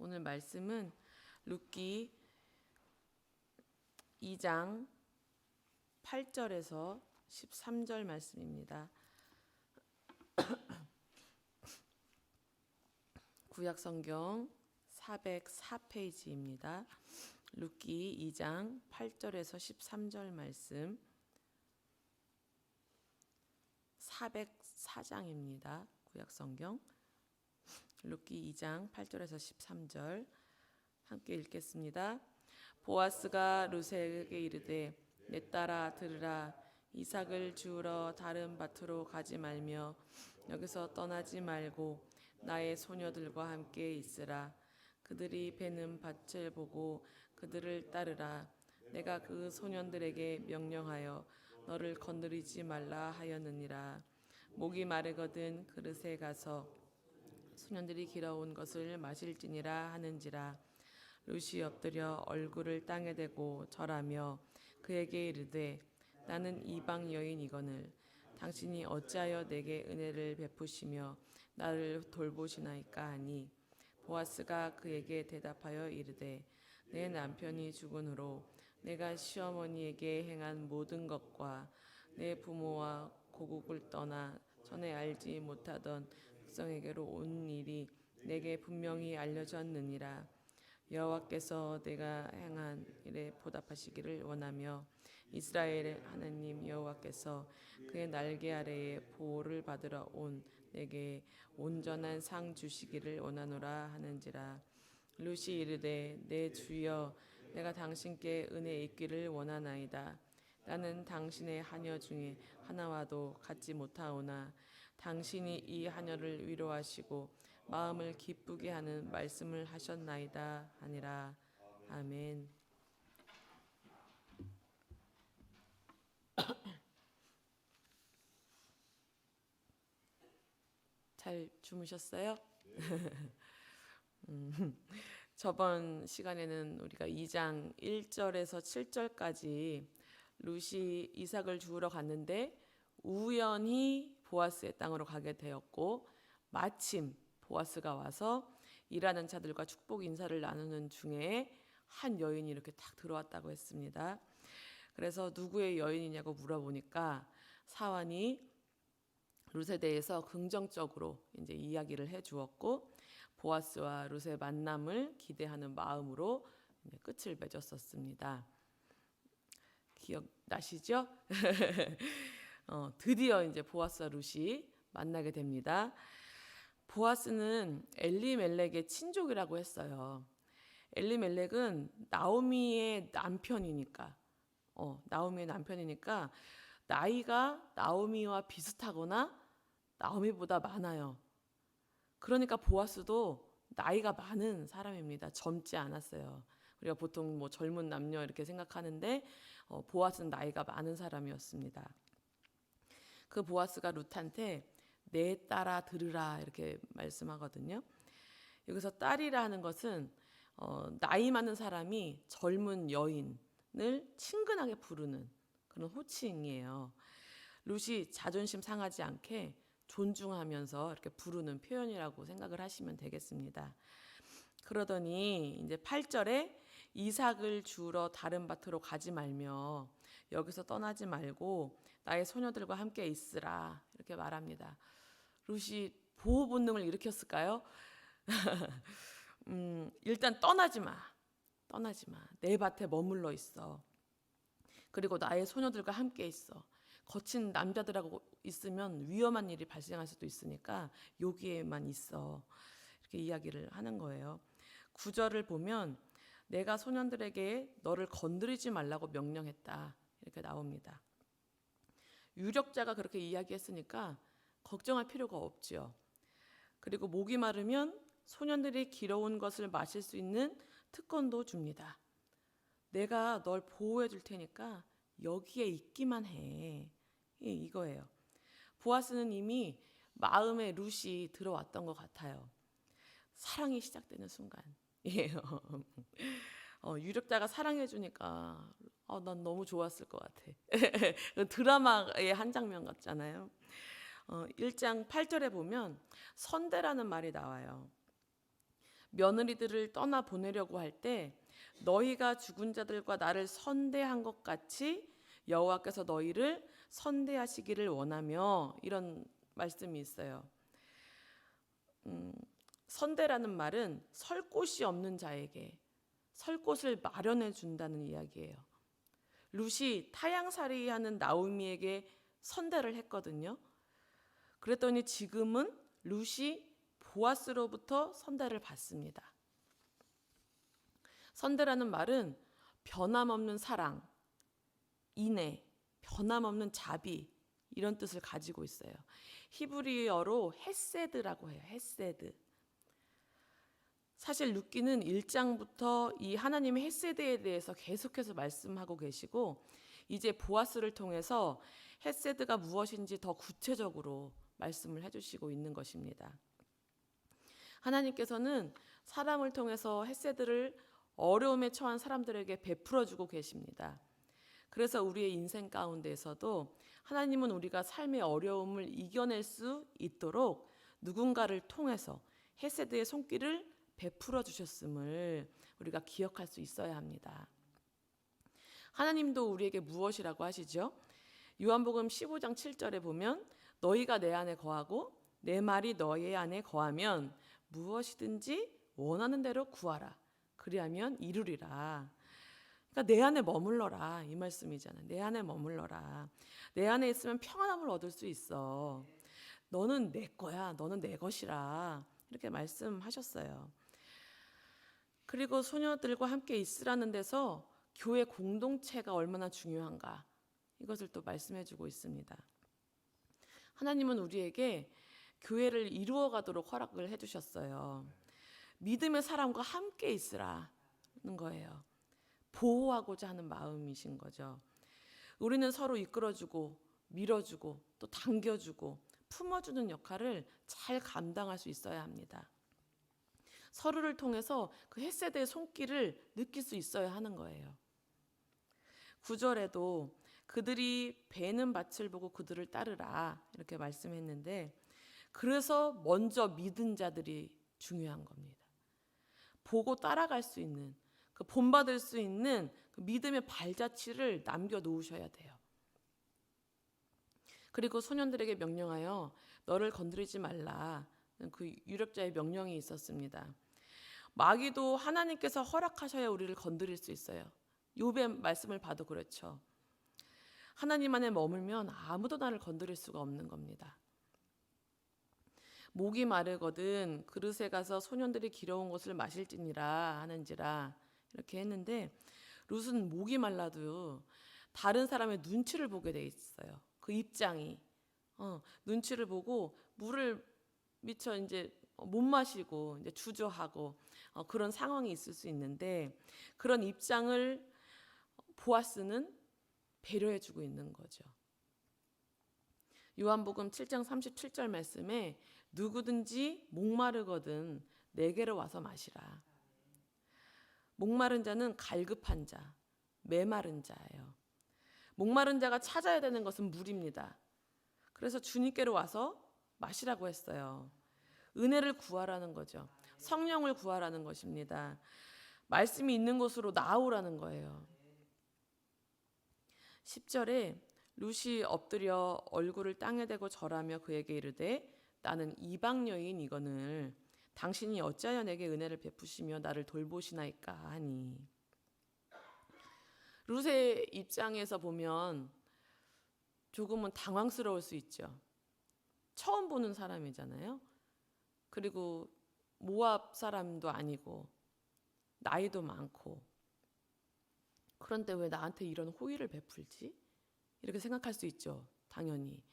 오늘 말씀은 룻기 2장 8절에서 13절 말씀입니다. 구약성경 404페이지입니다. 룻기 2장 8절에서 13절 말씀 404장입니다. 구약성경 룻기 2장 8절에서 13절 함께 읽겠습니다. 보아스가 룻에게 이르되 내 딸아 들으라. 이삭을 주우러 다른 밭으로 가지 말며 여기서 떠나지 말고 나의 소녀들과 함께 있으라. 그들이 베는 밭을 보고 그들을 따르라. 내가 그 소년들에게 명령하여 너를 건드리지 말라 하였느니라. 목이 마르거든 그릇에 가서 소년들이 길어온 것을 마실지니라 하는지라. 룻이 엎드려 얼굴을 땅에 대고 절하며 그에게 이르되 나는 이방 여인이거늘 당신이 어찌하여 내게 은혜를 베푸시며 나를 돌보시나이까 하니 보아스가 그에게 대답하여 이르되 내 남편이 죽은 후로 내가 시어머니에게 행한 모든 것과 내 부모와 고국을 떠나 전에 알지 못하던 백성에게로 온 일이 내게 분명히 알려졌느니라. 여호와께서 내가 행한 일에 보답하시기를 원하며 이스라엘의 하나님 여호와께서 그의 날개 아래에 보호를 받으러 온 내게 온전한 상 주시기를 원하노라 하는지라. 룻이 이르되 내 주여 내가 당신께 은혜 있기를 원하나이다. 나는 당신의 하녀 중에 하나와도 같지 못하오나 당신이 이 하녀를 위로하시고 마음을 기쁘게 하는 말씀을 하셨나이다 하니라. 아멘. 잘 주무셨어요? 저번 시간에는 우리가 2장 1절에서 7절까지 룻이 이삭을 주우러 갔는데 우연히 보아스의 땅으로 가게 되었고 마침 보아스가 와서 일하는 자들과 축복 인사를 나누는 중에 한 여인이 이렇게 딱 들어왔다고 했습니다. 그래서 누구의 여인이냐고 물어보니까 사환이 룻에 대해서 긍정적으로 이제 이야기를 해주었고 보아스와 룻의 만남을 기대하는 마음으로 끝을 맺었었습니다. 기억나시죠? 드디어 이제 보아스와 룻이 만나게 됩니다. 보아스는 엘리멜렉의 친족이라고 했어요. 엘리멜렉은 나오미의 남편이니까 나이가 나오미와 비슷하거나 나오미보다 많아요. 그러니까 보아스도 나이가 많은 사람입니다. 젊지 않았어요. 우리가 보통 뭐 젊은 남녀 이렇게 생각하는데 보아스는 나이가 많은 사람이었습니다. 그 보아스가 룻한테 내 딸아 들으라 이렇게 말씀하거든요. 여기서 딸이라 하는 것은 나이 많은 사람이 젊은 여인을 친근하게 부르는 그런 호칭이에요. 룻이 자존심 상하지 않게 존중하면서 이렇게 부르는 표현이라고 생각을 하시면 되겠습니다. 그러더니 이제 8절에 이삭을 주우러 다른 밭으로 가지 말며 여기서 떠나지 말고 나의 소녀들과 함께 있으라 이렇게 말합니다. 룻이 보호 본능을 일으켰을까요? 일단 떠나지 마. 내 밭에 머물러 있어. 그리고 나의 소녀들과 함께 있어. 거친 남자들하고 있으면 위험한 일이 발생할 수도 있으니까 여기에만 있어. 이렇게 이야기를 하는 거예요. 9절을 보면 내가 소년들에게 너를 건드리지 말라고 명령했다. 이렇게 나옵니다. 유력자가 그렇게 이야기했으니까 걱정할 필요가 없죠. 그리고 목이 마르면 소년들이 길어온 것을 마실 수 있는 특권도 줍니다. 내가 널 보호해 줄 테니까 여기에 있기만 해. 이거예요. 보아스는 이미 마음에 룻이 들어왔던 것 같아요. 사랑이 시작되는 순간이에요. 유력자가 사랑해 주니까 난 너무 좋았을 것 같아. 드라마의 한 장면 같잖아요. 1장 8절에 보면 선대라는 말이 나와요. 며느리들을 떠나 보내려고 할 때 너희가 죽은 자들과 나를 선대한 것 같이 여호와께서 너희를 선대하시기를 원하며, 이런 말씀이 있어요. 선대라는 말은 설 곳이 없는 자에게 설 곳을 마련해 준다는 이야기예요. 룻이 타향살이 하는 나오미에게 선대를 했거든요. 그랬더니 지금은 룻이 보아스로부터 선대를 받습니다. 선대라는 말은 변함없는 사랑, 인애, 변함없는 자비, 이런 뜻을 가지고 있어요. 히브리어로 헤세드라고 해요. 헤세드. 사실 룻기는 1장부터 이 하나님의 헤세드에 대해서 계속해서 말씀하고 계시고, 이제 보아스를 통해서 헤세드가 무엇인지 더 구체적으로 말씀을 해주시고 있는 것입니다. 하나님께서는 사람을 통해서 헤세드를 어려움에 처한 사람들에게 베풀어주고 계십니다. 그래서 우리의 인생 가운데에서도 하나님은 우리가 삶의 어려움을 이겨낼 수 있도록 누군가를 통해서 헤세드의 손길을 베풀어 주셨음을 우리가 기억할 수 있어야 합니다. 하나님도 우리에게 무엇이라고 하시죠? 요한복음 15장 7절에 보면 너희가 내 안에 거하고 내 말이 너희 안에 거하면 무엇이든지 원하는 대로 구하라. 그리하면 이루리라. 그러니까 내 안에 머물러라, 이 말씀이잖아요. 내 안에 머물러라. 내 안에 있으면 평안함을 얻을 수 있어. 너는 내 거야. 너는 내 것이라. 이렇게 말씀하셨어요. 그리고 소녀들과 함께 있으라는 데서 교회 공동체가 얼마나 중요한가, 이것을 또 말씀해주고 있습니다. 하나님은 우리에게 교회를 이루어가도록 허락을 해주셨어요. 믿음의 사람과 함께 있으라는 거예요. 보호하고자 하는 마음이신 거죠. 우리는 서로 이끌어주고 밀어주고 또 당겨주고 품어주는 역할을 잘 감당할 수 있어야 합니다. 서로를 통해서 그 헤세드의 손길을 느낄 수 있어야 하는 거예요. 9절에도 그들이 베는 밭을 보고 그들을 따르라, 이렇게 말씀했는데, 그래서 먼저 믿은 자들이 중요한 겁니다. 보고 따라갈 수 있는, 그 본받을 수 있는 그 믿음의 발자취를 남겨놓으셔야 돼요. 그리고 소년들에게 명령하여 너를 건드리지 말라, 그 유력자의 명령이 있었습니다. 마귀도 하나님께서 허락하셔야 우리를 건드릴 수 있어요. 욥의 말씀을 봐도 그렇죠. 하나님 안에 머물면 아무도 나를 건드릴 수가 없는 겁니다. 목이 마르거든 그릇에 가서 소년들이 길어온 것을 마실지니라 하는지라, 이렇게 했는데, 룻은 목이 말라도 다른 사람의 눈치를 보게 돼 있어요. 그 입장이 눈치를 보고 물을 미처 이제 못 마시고 이제 주저하고 그런 상황이 있을 수 있는데, 그런 입장을 보아스는 배려해주고 있는 거죠. 요한복음 7장 37절 말씀에 누구든지 목마르거든 내게로 와서 마시라. 목마른 자는 갈급한 자, 메마른 자예요. 목마른 자가 찾아야 되는 것은 물입니다. 그래서 주님께로 와서 마시라고 했어요. 은혜를 구하라는 거죠. 성령을 구하라는 것입니다. 말씀이 있는 곳으로 나오라는 거예요. 10절에 룻이 엎드려 얼굴을 땅에 대고 절하며 그에게 이르되 나는 이방 여인이거늘 당신이 어찌하여 내게 은혜를 베푸시며 나를 돌보시나이까 하니. 룻의 입장에서 보면 조금은 당황스러울 수 있죠. 처음 보는 사람이잖아요. 그리고 모압 사람도 아니고 나이도 많고, 그런데 왜 나한테 이런 호의를 베풀지? 이렇게 생각할 수 있죠. 당연히.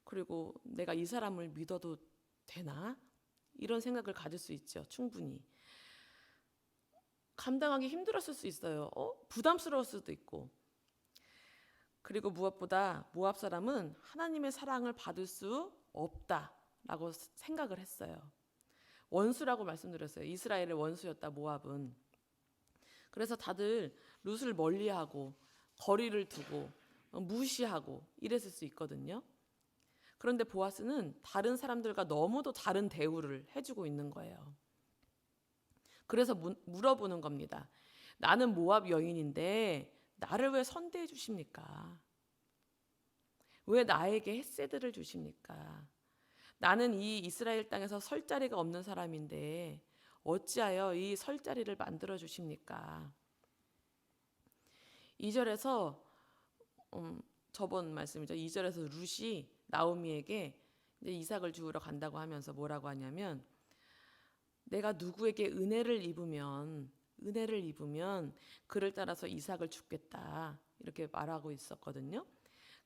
그리고 내가 이 사람을 믿어도 되나? 이런 생각을 가질 수 있죠. 충분히. 감당하기 힘들었을 수 있어요. 부담스러울 수도 있고. 그리고 무엇보다 모압 사람은 하나님의 사랑을 받을 수 없다라고 생각을 했어요. 원수라고 말씀드렸어요. 이스라엘의 원수였다, 모압은. 그래서 다들 룻을 멀리하고 거리를 두고 무시하고 이랬을 수 있거든요. 그런데 보아스는 다른 사람들과 너무도 다른 대우를 해주고 있는 거예요. 그래서 물어보는 겁니다. 나는 모압 여인인데 나를 왜 선대해 주십니까? 왜 나에게 헷세드를 주십니까? 나는 이 이스라엘 땅에서 설 자리가 없는 사람인데 어찌하여 이 설 자리를 만들어 주십니까? 2절에서 저번 말씀이죠. 2절에서 룻이 나오미에게 이제 이삭을 주우러 간다고 하면서 뭐라고 하냐면, 내가 누구에게 은혜를 입으면 그를 따라서 이삭을 줍겠다, 이렇게 말하고 있었거든요.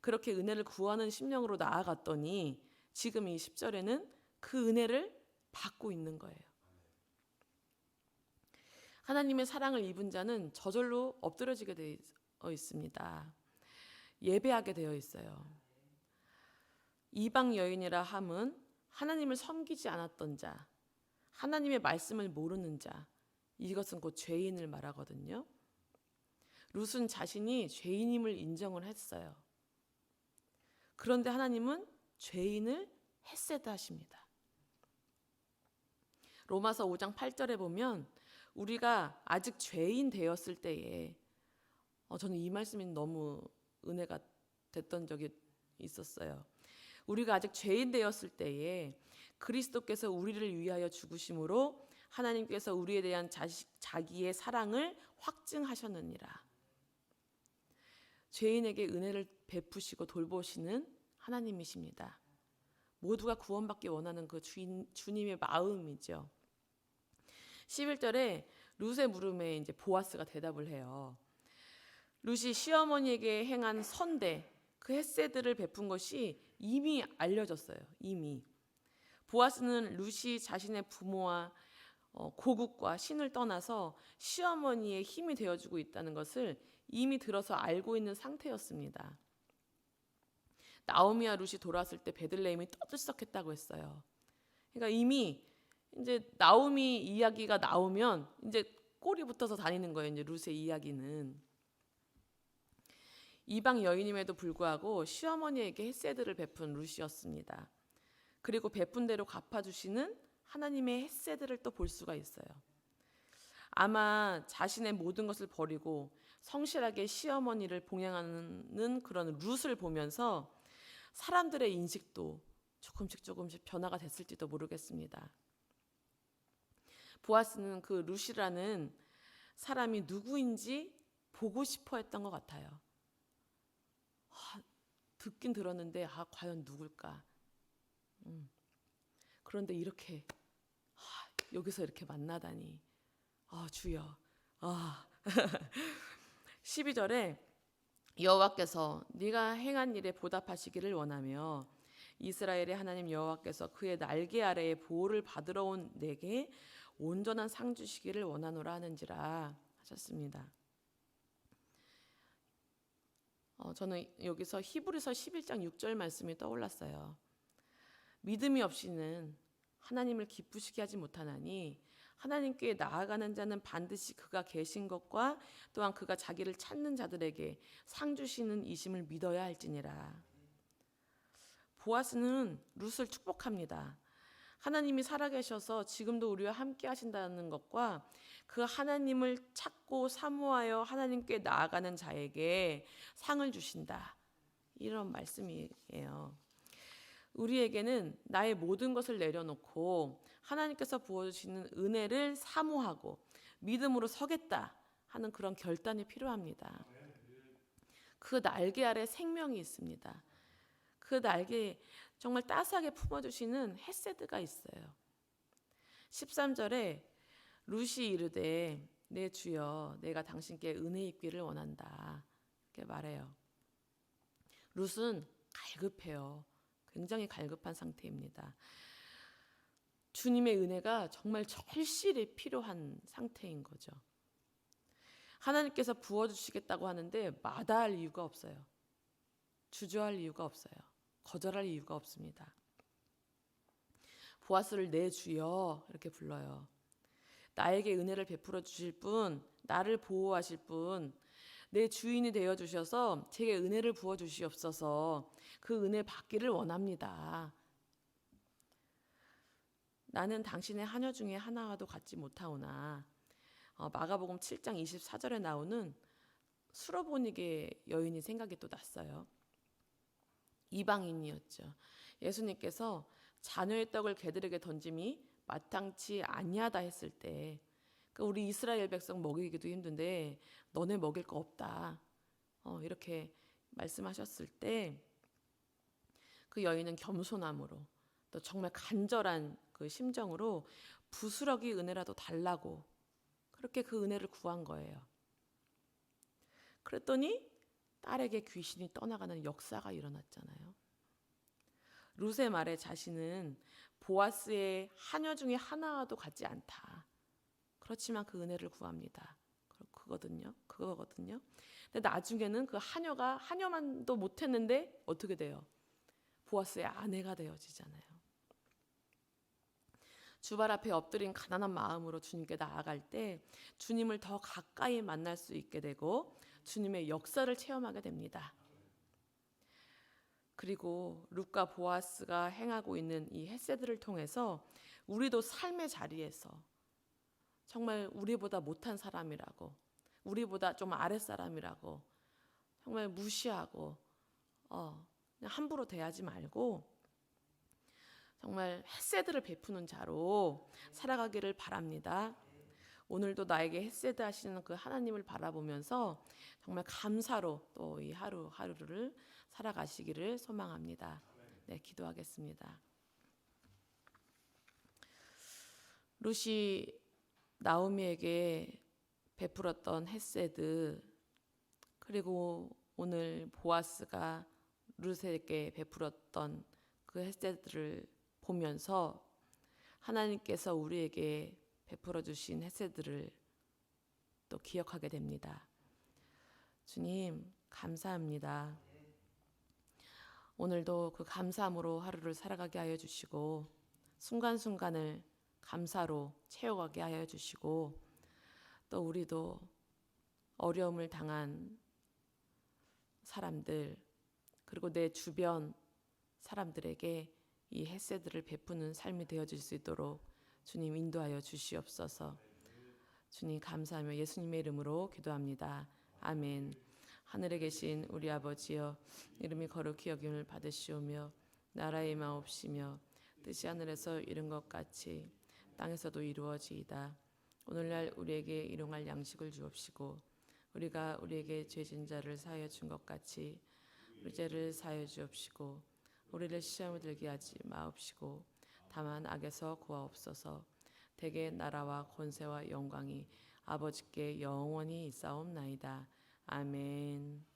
그렇게 은혜를 구하는 심령으로 나아갔더니 지금 이 10절에는 그 은혜를 받고 있는 거예요. 하나님의 사랑을 입은 자는 저절로 엎드려지게 되어 있습니다. 예배하게 되어 있어요. 이방 여인이라 함은 하나님을 섬기지 않았던 자, 하나님의 말씀을 모르는 자, 이것은 곧 죄인을 말하거든요. 룻은 자신이 죄인임을 인정을 했어요. 그런데 하나님은 죄인을 헷세드하십니다. 로마서 5장 8절에 보면 우리가 아직 죄인 되었을 때에, 저는 이 말씀이 너무 은혜가 됐던 적이 있었어요. 우리가 아직 죄인 되었을 때에 그리스도께서 우리를 위하여 죽으심으로 하나님께서 우리에 대한 자기의 사랑을 확증하셨느니라. 죄인에게 은혜를 베푸시고 돌보시는 하나님이십니다. 모두가 구원받기 원하는 그 주님의 마음이죠. 11절에 룻의 물음에 이제 보아스가 대답을 해요. 룻이 시어머니에게 행한 선대, 그 헷세드를 베푼 것이 이미 알려졌어요. 이미. 보아스는 룻이 자신의 부모와 고국과 신을 떠나서 시어머니의 힘이 되어주고 있다는 것을 이미 들어서 알고 있는 상태였습니다. 나오미와 룻이 돌아왔을 때 베들레헴이 떠들썩했다고 했어요. 그러니까 이미 이제 나오미 이야기가 나오면 이제 꼬리 붙어서 다니는 거예요. 이제 룻의 이야기는. 이방 여인임에도 불구하고 시어머니에게 헷세드를 베푼 룻이었습니다. 그리고 베푼 대로 갚아주시는 하나님의 헷세드를 또 볼 수가 있어요. 아마 자신의 모든 것을 버리고 성실하게 시어머니를 봉양하는 그런 룻을 보면서 사람들의 인식도 조금씩 변화가 됐을지도 모르겠습니다. 보아스는 그 룻이라는 사람이 누구인지 보고 싶어 했던 것 같아요. 듣긴 들었는데 과연 누굴까? 그런데 이렇게 여기서 이렇게 만나다니, 주여. 12절에 여호와께서 네가 행한 일에 보답하시기를 원하며 이스라엘의 하나님 여호와께서 그의 날개 아래에 보호를 받으러 온 내게 온전한 상 주시기를 원하노라 하는지라 하셨습니다. 저는 여기서 히브리서 11장 6절 말씀이 떠올랐어요. 믿음이 없이는 하나님을 기쁘시게 하지 못하나니 하나님께 나아가는 자는 반드시 그가 계신 것과 또한 그가 자기를 찾는 자들에게 상 주시는 이심을 믿어야 할지니라. 보아스는 룻을 축복합니다. 하나님이 살아계셔서 지금도 우리와 함께 하신다는 것과 그 하나님을 찾고 사모하여 하나님께 나아가는 자에게 상을 주신다, 이런 말씀이에요. 우리에게는 나의 모든 것을 내려놓고 하나님께서 부어주시는 은혜를 사모하고 믿음으로 서겠다 하는 그런 결단이 필요합니다. 그 날개 아래 생명이 있습니다. 그 날개에 정말 따스하게 품어주시는 헷세드가 있어요. 13절에 룻이 이르되 내 주여 내가 당신께 은혜 입기를 원한다, 이렇게 말해요. 룻은 갈급해요. 굉장히 갈급한 상태입니다. 주님의 은혜가 정말 절실히 필요한 상태인 거죠. 하나님께서 부어주시겠다고 하는데 마다할 이유가 없어요. 주저할 이유가 없어요. 거절할 이유가 없습니다. 보아스를 내 주여 이렇게 불러요. 나에게 은혜를 베풀어 주실 분, 나를 보호하실 분, 내 주인이 되어 주셔서 제게 은혜를 부어 주시옵소서. 그 은혜 받기를 원합니다. 나는 당신의 하녀 중에 하나와도 같지 못하오나 마가복음 7장 24절에 나오는 수로보니게 여인이 생각이 또 났어요. 이방인이었죠. 예수님께서 자녀의 떡을 개들에게 던짐이 마땅치 아니하다 했을 때, 우리 이스라엘 백성 먹이기도 힘든데 너네 먹일 거 없다, 이렇게 말씀하셨을 때 그 여인은 겸손함으로 또 정말 간절한 그 심정으로 부스러기 은혜라도 달라고 그렇게 그 은혜를 구한 거예요. 그랬더니 딸에게 귀신이 떠나가는 역사가 일어났잖아요. 룻의 말에 자신은 보아스의 하녀 중에 하나와도 같지 않다. 그렇지만 그 은혜를 구합니다. 그거거든요. 근데 나중에는 그 하녀가 하녀만도 못했는데 어떻게 돼요? 보아스의 아내가 되어지잖아요. 주발 앞에 엎드린 가난한 마음으로 주님께 나아갈 때 주님을 더 가까이 만날 수 있게 되고 주님의 역사를 체험하게 됩니다. 그리고 룻과 보아스가 행하고 있는 이 헤세드를 통해서 우리도 삶의 자리에서 정말 우리보다 못한 사람이라고, 우리보다 좀 아랫사람이라고 정말 무시하고 그냥 함부로 대하지 말고 정말 헤세드를 베푸는 자로 살아가기를 바랍니다. 오늘도 나에게 헤세드 하시는 그 하나님을 바라보면서 정말 감사로 또 이 하루하루를 살아가시기를 소망합니다. 네, 기도하겠습니다. 룻이 나오미에게 베풀었던 헤세드, 그리고 오늘 보아스가 룻에게 베풀었던 그 헤세드를 보면서 하나님께서 우리에게 베풀어 주신 헤세드를 또 기억하게 됩니다. 주님, 감사합니다. 오늘도 그 감사함으로 하루를 살아가게 하여 주시고 순간순간을 감사로 채워가게 하여 주시고 또 우리도 어려움을 당한 사람들 그리고 내 주변 사람들에게 이 헤세드를 베푸는 삶이 되어질 수 있도록 주님 인도하여 주시옵소서. 주님 감사하며 예수님의 이름으로 기도합니다. 아멘. 하늘에 계신 우리 아버지여, 이름이 거룩히 여김을 받으시오며 나라의 마옵시며 뜻이 하늘에서 이룬 것 같이 땅에서도 이루어지이다. 오늘날 우리에게 일용할 양식을 주옵시고 우리가 우리에게 죄진 자를 사하여 준 것 같이 우리 죄를 사하여 주옵시고 우리를 시험에 들게 하지 마옵시고 다만 악에서 구하옵소서. 대개 나라와 권세와 영광이 아버지께 영원히 있사옵나이다. 아멘.